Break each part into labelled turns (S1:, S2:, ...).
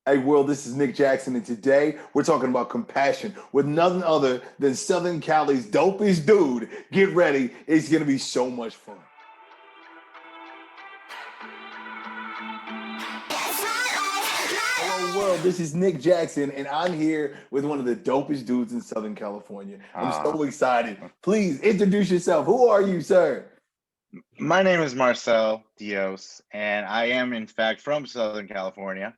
S1: Hey, world, this is Nick Jackson, and today we're talking about compassion with none other than Southern Cali's dopest dude. Get ready, it's going to be so much fun. Hello, world, this is Nick Jackson, and I'm here with one of the dopest dudes in Southern California. I'm
S2: Uh,
S1: so excited. Please introduce yourself. Who are you, sir?
S2: my name is Marcel Dios, and I am, in fact, from Southern California,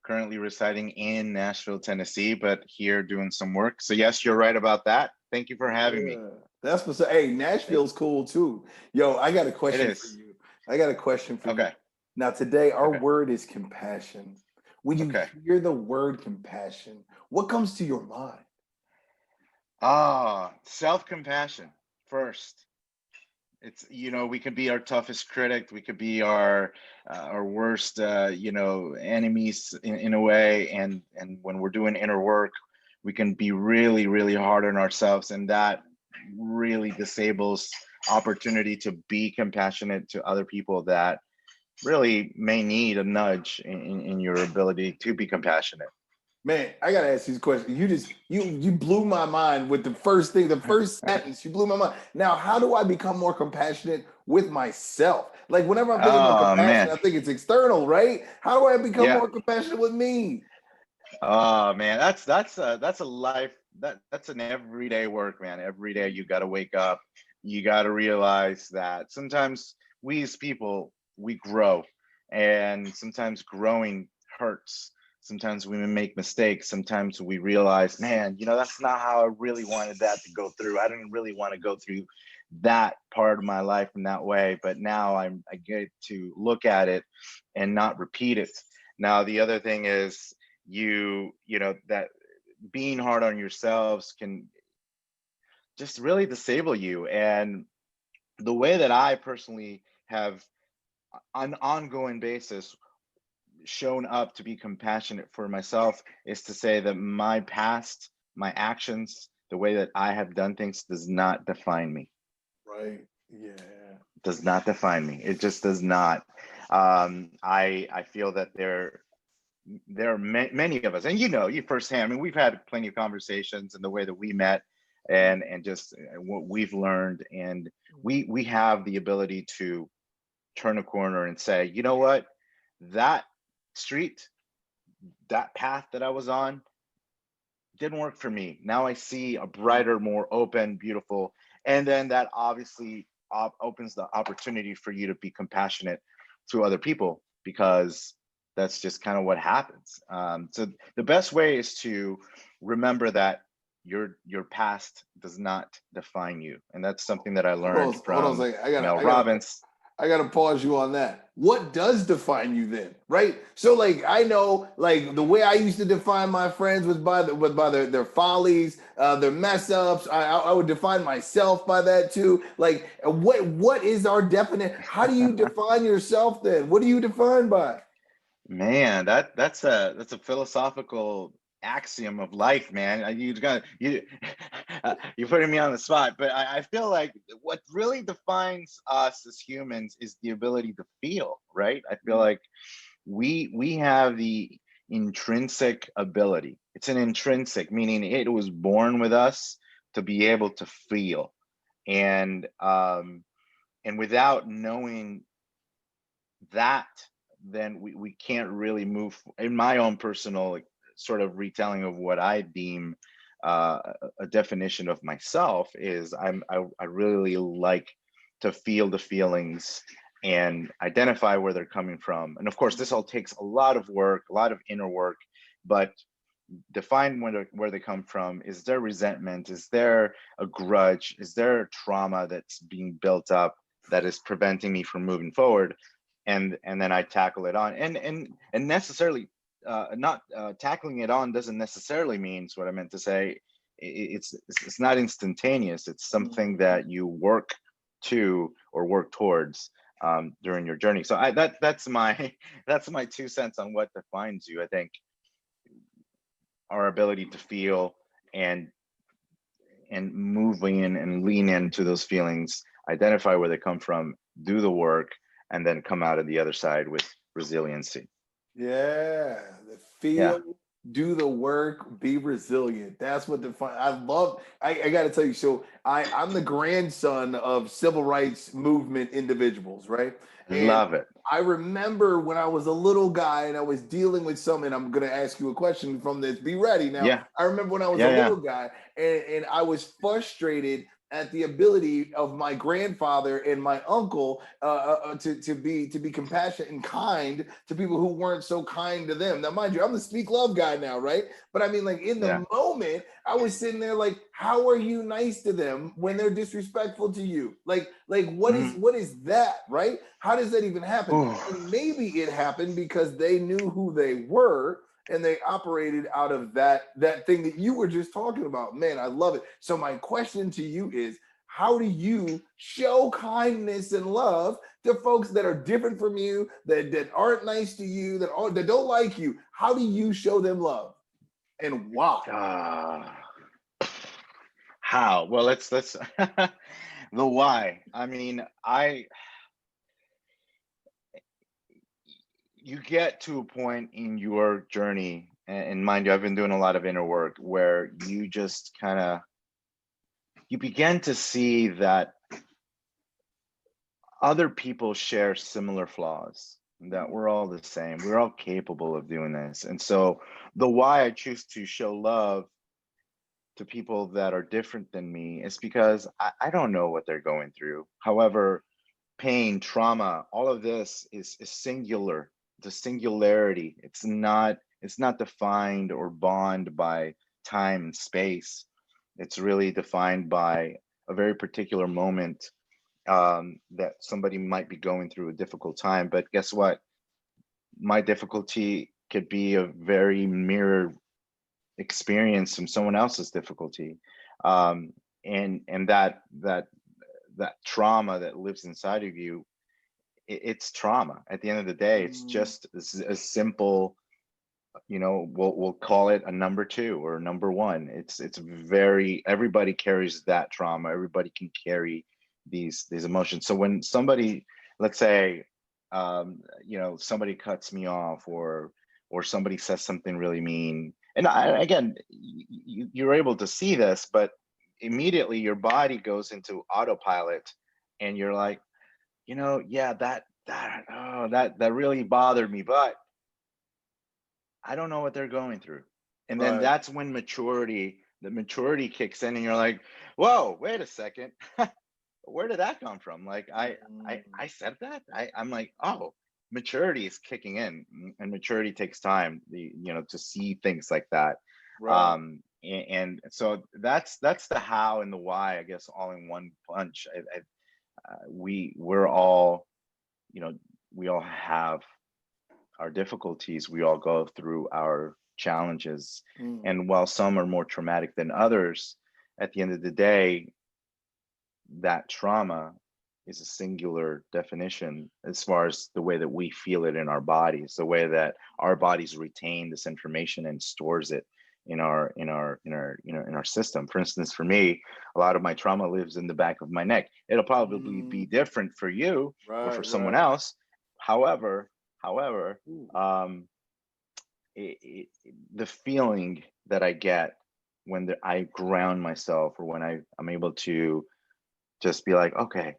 S2: currently residing in Nashville, Tennessee, but here doing some work. So, yes, you're right about that. Thank you for having me.
S1: Yeah, that's what's. Hey,
S2: Thank
S1: Nashville's cool too. Yo, I got a
S2: It
S1: question for
S2: is.
S1: you. I got a question for you.
S2: Okay.
S1: Now, today, our
S2: Okay.
S1: word is compassion. When you
S2: Okay.
S1: hear the word compassion, what comes to your mind?
S2: Self-compassion first. It's, we could be our toughest critic. We could be our worst, enemies in a way. And when we're doing inner work, we can be really, really hard on ourselves, and that really disables opportunity to be compassionate to other people that really may need a nudge in your ability to be compassionate.
S1: Man, I gotta ask you this question. You blew my mind with the first thing, the first sentence. You blew my mind. Now, how do I become more compassionate with myself? Like whenever I'm thinking about
S2: Oh
S1: compassion,
S2: man.
S1: I think it's external, right? How do I become
S2: Yeah.
S1: more compassionate with me?
S2: Oh man, that's a life that's an everyday work, man. Every day you got to wake up. You got to realize that sometimes we as people we grow, and sometimes growing hurts. Sometimes we make mistakes. Sometimes we realize, man, that's not how I really wanted that to go through. I didn't really want to go through that part of my life in that way, but now I get to look at it and not repeat it. Now the other thing is that being hard on yourselves can just really disable you. And the way that I personally have on an ongoing basis shown up to be compassionate for myself is to say that my past, my actions, the way that I have done things does not define me.
S1: Right. Yeah.
S2: Does not define me. It just does not. I feel that there are many of us, and you firsthand. I mean, we've had plenty of conversations, and the way that we met, and just what we've learned, and we have the ability to turn a corner and say, you know what, that street, that path that I was on didn't work for me. Now I see a brighter, more open, beautiful, and then that obviously opens the opportunity for you to be compassionate to other people, because that's just kind of what happens. So the best way is to remember that your past does not define you, and that's something that I learned
S1: Hold on a
S2: from
S1: second.
S2: Mel Robbins.
S1: I gotta pause you on that. What does define you then, right? So, like, I know, like, the way I used to define my friends was by their follies, their mess ups. I would define myself by that too. Like, what is our definite? How do you define yourself then? What do you define by?
S2: Man, that's a philosophical axiom of life, man. You got you you're putting me on the spot, but I feel like what really defines us as humans is the ability to feel, right? I feel like we have the intrinsic ability. It's an intrinsic, meaning it was born with us to be able to feel, and without knowing that, then we can't really move. In my own personal, like, sort of retelling of what I deem a definition of myself is I really like to feel the feelings and identify where they're coming from. And of course, this all takes a lot of work, a lot of inner work, but define where they come from. Is there resentment? Is there a grudge? Is there trauma that's being built up that is preventing me from moving forward? And then I tackle it on, and necessarily not tackling it on doesn't necessarily means what I meant to say. It's not instantaneous. It's something that you work to or work towards during your journey. So that's my that's my 2 cents on what defines you. I think our ability to feel and move in and lean into those feelings, identify where they come from, do the work, and then come out of the other side with resiliency.
S1: Yeah, the
S2: Yeah.
S1: feel, do the work, be resilient. That's what define. I got to tell you. So I'm the grandson of civil rights movement individuals, right? And
S2: Love it.
S1: I remember when I was a little guy and I was dealing with something. I'm going to ask you a question from this. Be ready now.
S2: Yeah.
S1: I remember when I was a
S2: Yeah. Yeah.
S1: little guy and I was frustrated at the ability of my grandfather and my uncle to be compassionate and kind to people who weren't so kind to them. Now, mind you, I'm the speak love guy now, right? But I mean, like in
S2: Yeah.
S1: the moment, I was sitting there like, how are you nice to them when they're disrespectful to you? Like what
S2: Mhm.
S1: is that, right? How does that even happen?
S2: Ooh.
S1: And maybe it happened because they knew who they were and they operated out of that thing that you were just talking about. Man, I love it. So my question to you is, how do you show kindness and love to folks that are different from you, that aren't nice to you, that don't like you? How do you show them love, and why?
S2: How? Well, let's the why. I mean, you get to a point in your journey, and mind you, I've been doing a lot of inner work where you just kind of you begin to see that other people share similar flaws, that we're all the same, we're all capable of doing this. And so the why I choose to show love to people that are different than me is because I don't know what they're going through. However, pain, trauma, all of this is singular. It's a singularity. It's not defined or bond by time and space. It's really defined by a very particular moment, that somebody might be going through a difficult time. But guess what? My difficulty could be a very mirror experience from someone else's difficulty, and that trauma that lives inside of you, it's trauma. At the end of the day, it's just as simple. We'll call it a number two or number one. It's very, everybody carries that trauma. Everybody can carry these emotions. So when somebody, let's say, somebody cuts me off, or somebody says something really mean, and again, you're able to see this, but immediately your body goes into autopilot, and you're like, yeah, that really bothered me, but I don't know what they're going through. And then
S1: Right.
S2: that's when the maturity kicks in, and you're like, whoa, wait a second. Where did that come from? Like, I said that. I'm like, oh, maturity is kicking in, and maturity takes time, to see things like that.
S1: Right.
S2: And so that's the how and the why, I guess, all in one punch. We're all, you know, we all have our difficulties, we all go through our challenges.
S1: Mm.
S2: And while some are more traumatic than others, at the end of the day, that trauma is a singular definition as far as the way that we feel it in our bodies, the way that our bodies retain this information and stores it in our system. For instance, for me, a lot of my trauma lives in the back of my neck. It'll probably be different for you or
S1: Right.
S2: for someone
S1: Right.
S2: else. However,
S1: Ooh.
S2: um, the feeling that I get when I ground myself, or when I'm able to just be like, okay,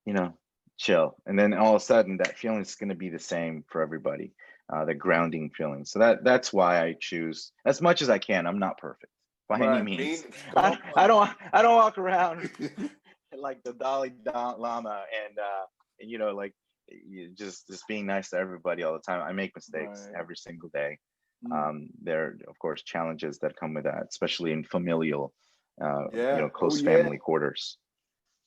S2: you know, chill. And then all of a sudden that feeling is going to be the same for everybody, the grounding feeling. So that's why I choose, as much as I can. I'm not perfect by any
S1: Right.
S2: means.
S1: Come on.
S2: I don't walk around like the Dalai Lama, and like, just being nice to everybody all the time. I make mistakes
S1: Right.
S2: every single day.
S1: Mm.
S2: There are, of course, challenges that come with that, especially in familial,
S1: Yeah. Oh,
S2: close
S1: yeah.
S2: family quarters.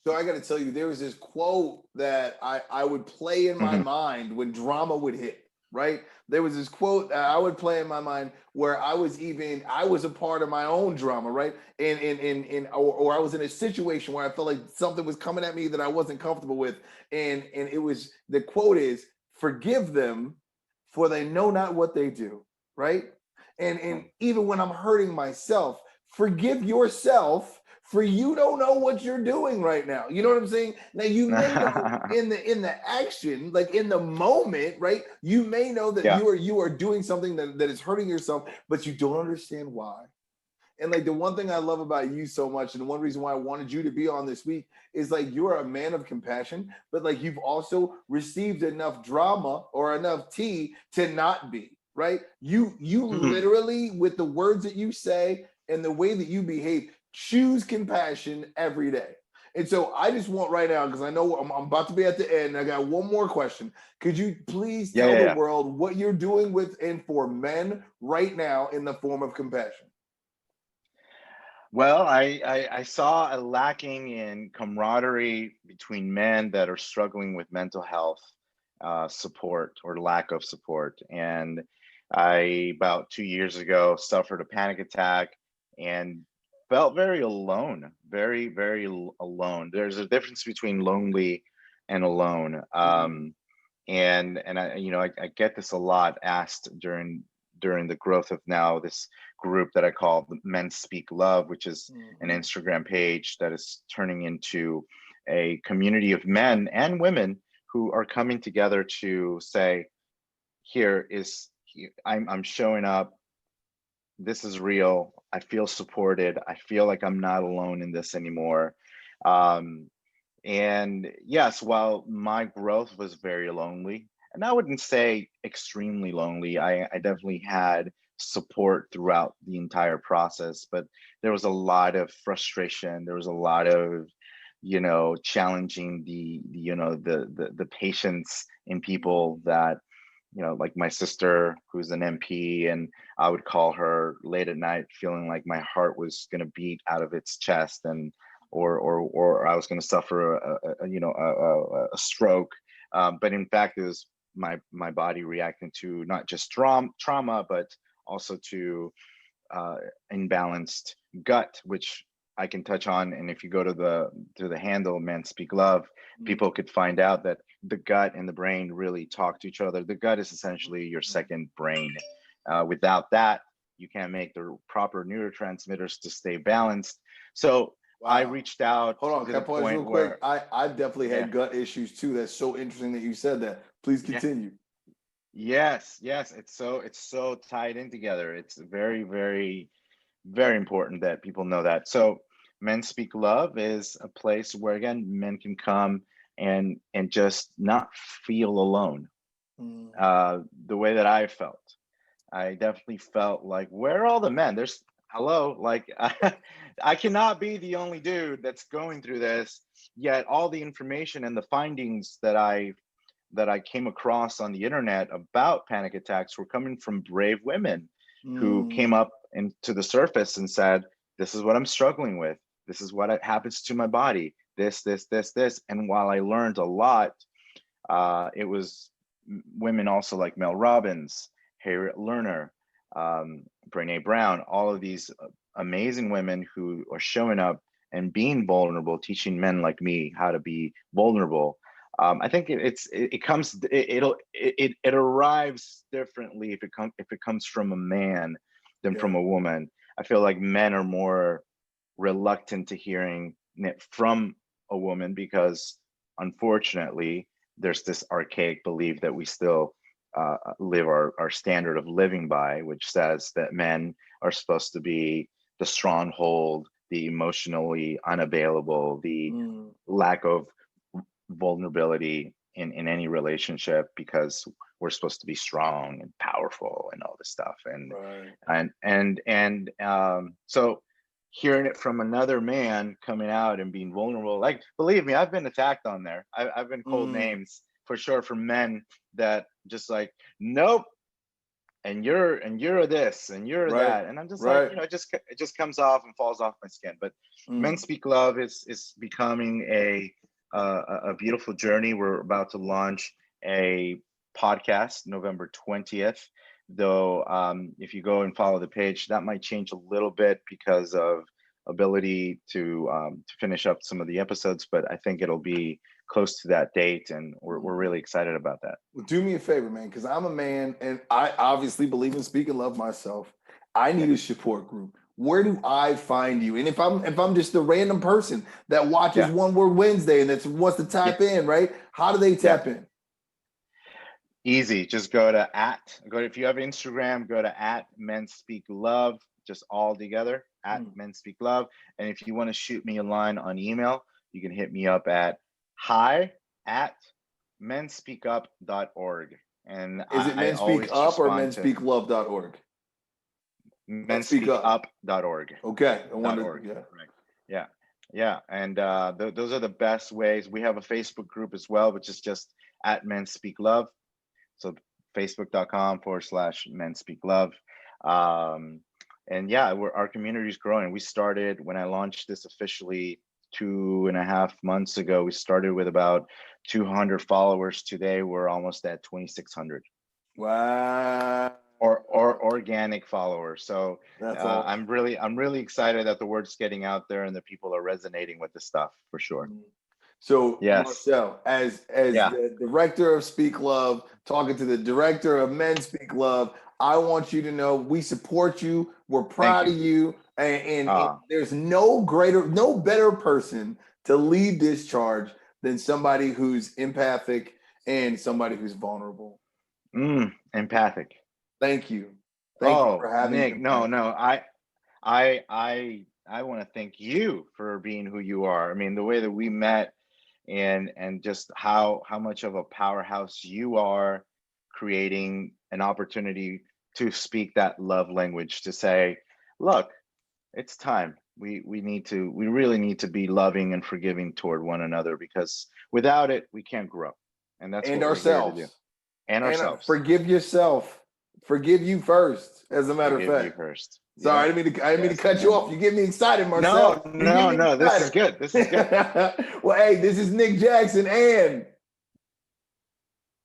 S1: So I got to tell you, there was this quote that I would play in my
S2: Mhm.
S1: mind when drama would hit. Right, there was this quote that I would play in my mind where I was a part of my own drama, right, or I was in a situation where I felt like something was coming at me that I wasn't comfortable with, and it was, the quote is, "Forgive them, for they know not what they do." Right, and even when I'm hurting myself, forgive yourself, for you don't know what you're doing right now. You know what I'm saying? Now you may know in the action, like in the moment, right? You may know that
S2: Yeah.
S1: you are doing something that is hurting yourself, but you don't understand why. And like the one thing I love about you so much, and one reason why I wanted you to be on this week is like you are a man of compassion, but like you've also received enough drama or enough tea to not be, right? You
S2: Hmm.
S1: literally, with the words that you say and the way that you behave, choose compassion every day. And so I just want right now, because I know I'm about to be at the end. I got one more question. Could you please
S2: Yeah,
S1: tell
S2: yeah,
S1: the
S2: yeah.
S1: world what you're doing with and for men right now in the form of compassion?
S2: Well, I saw a lacking in camaraderie between men that are struggling with mental health support or lack of support. And I, about 2 years ago, suffered a panic attack and felt very alone, very, very alone. There's a difference between lonely and alone.
S1: Mm,
S2: And I, I get this a lot asked during the growth of now this group that I call the Men Speak Love, which is an
S1: mhm,
S2: Instagram page that is turning into a community of men and women who are coming together to say, here is, I'm showing up. This is real. I feel supported. I feel like I'm not alone in this anymore. Um, and yes, while my growth was very lonely, and I wouldn't say extremely lonely, I definitely had support throughout the entire process, but there was a lot of frustration. There was a lot of, challenging the patience in people that, like my sister, who's an MP, and I would call her late at night feeling like my heart was going to beat out of its chest, and or I was going to suffer a stroke. But in fact, it was my body reacting to not just trauma, but also to uh, imbalanced gut, which I can touch on. And if you go to the handle Men Speak Love,
S1: mm,
S2: people could find out that the gut and the brain really talk to each other. The gut is essentially your
S1: mhm.
S2: second brain. Without that, you can't make the proper neurotransmitters to stay balanced. So I
S1: Wow.
S2: reached out
S1: Hold on,
S2: to
S1: can
S2: the
S1: I pause you
S2: point
S1: real quick?
S2: where,
S1: I definitely
S2: yeah,
S1: had gut issues too. That's so interesting that you said that. Please
S2: yeah,
S1: continue.
S2: yes, yes, it's so tied in together. It's very, very, very important that people know that. So, Men Speak Love is a place where again men can come and just not feel alone.
S1: Mm,
S2: The way that I felt, I definitely felt like, where are all the men? There's, hello, like I cannot be the only dude that's going through this. Yet all the information and the findings that I came across on the internet about panic attacks were coming from brave women who came
S1: mm,
S2: up to the surface and said, "This is what I'm struggling with. This is what happens to my body. This." And while I learned a lot, it was women also like Mel Robbins, Harriet Lerner, Brene Brown, all of these amazing women who are showing up and being vulnerable, teaching men like me how to be vulnerable. I think it comes it arrives differently if it comes from a man than
S1: yeah.
S2: from a woman. I feel like men are more reluctant to hearing it from a woman because unfortunately there's this archaic belief that we still live our standard of living by, which says that men are supposed to be the stronghold, the emotionally unavailable, the
S1: Mm,
S2: lack of vulnerability in any relationship because we're supposed to be strong and powerful and all this stuff. And
S1: right.
S2: so hearing it from another man coming out and being vulnerable, like believe me, I've been attacked on there. I've been called
S1: Mm,
S2: names for sure from men that just like, nope, and you're this and you're
S1: right.
S2: that, and I'm just like,
S1: Right.
S2: it just comes off and falls off my skin. But Men
S1: Mm,
S2: Speak Love is becoming a beautiful journey. We're about to launch a podcast November 20th, though. If you go and follow the page, that might change a little bit because of ability to finish up some of the episodes, but I think it'll be close to that date, and we're
S1: mm.
S2: really excited about that.
S1: Well, do me a favor, man, because I'm a man and I obviously believe in speaking love myself. I
S2: Yeah.
S1: need a support group. where do I find you? And if I'm just a random person that watches
S2: Yeah.
S1: One Word Wednesday and that wants to tap in, right? How do they tap in?
S2: Easy. Just go to if you have Instagram, go to @Men Speak Love, just all together, @Men Speak Love. And if you want to shoot me a line on email, you can hit me up at hi@menspeakup.org. And
S1: Is it
S2: I
S1: Men Speak
S2: always
S1: Up or
S2: respond to
S1: menspeaklove.org? Speak Up.
S2: menspeakup.org.
S1: Okay. I wonder,
S2: .org.
S1: yeah.
S2: Right. Yeah. Yeah. And those are the best ways. We have a Facebook group as well, which is just @Men Speak Love. So facebook.com/Men Speak Love. And yeah, our community is growing. We started when I launched this officially 2.5 months ago. We started with about 200 followers. Today, we're almost at 2,600.
S1: Wow.
S2: Or organic followers. So
S1: That's awesome.
S2: I'm really excited that the word's getting out there and that people are resonating with the stuff for sure.
S1: So
S2: Yes.
S1: Marcel, as the director of Speak Love, talking to the director of Men Speak Love, I want you to know we support you. We're proud of you, and there's no better person to lead this charge than somebody who's empathic and somebody who's vulnerable.
S2: Empathic.
S1: Thank you. Thank you for having
S2: Nick.
S1: me.
S2: No, I want to thank you for being who you are. I mean, the way that we met and just how much of a powerhouse you are, creating an opportunity to speak that love language, to say, look, it's time. We really need to be loving and forgiving toward one another, because without it, we can't grow. And that's what we're here to do. And ourselves.
S1: Forgive yourself. Forgive you first, as a matter of fact.
S2: Forgive you first.
S1: Sorry, I didn't mean to cut you off. You get me excited, Marcel.
S2: No, this is good. This is good.
S1: Well, hey, this is Nick Jackson, and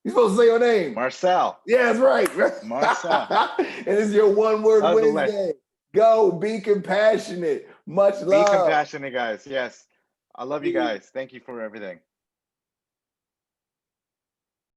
S1: you're supposed to say your name.
S2: Marcel.
S1: Yeah, that's right.
S2: Marcel.
S1: And this is your One Word Wednesday. Go, be compassionate. Much love.
S2: Be compassionate, guys. Yes. I love you guys. Thank you for everything.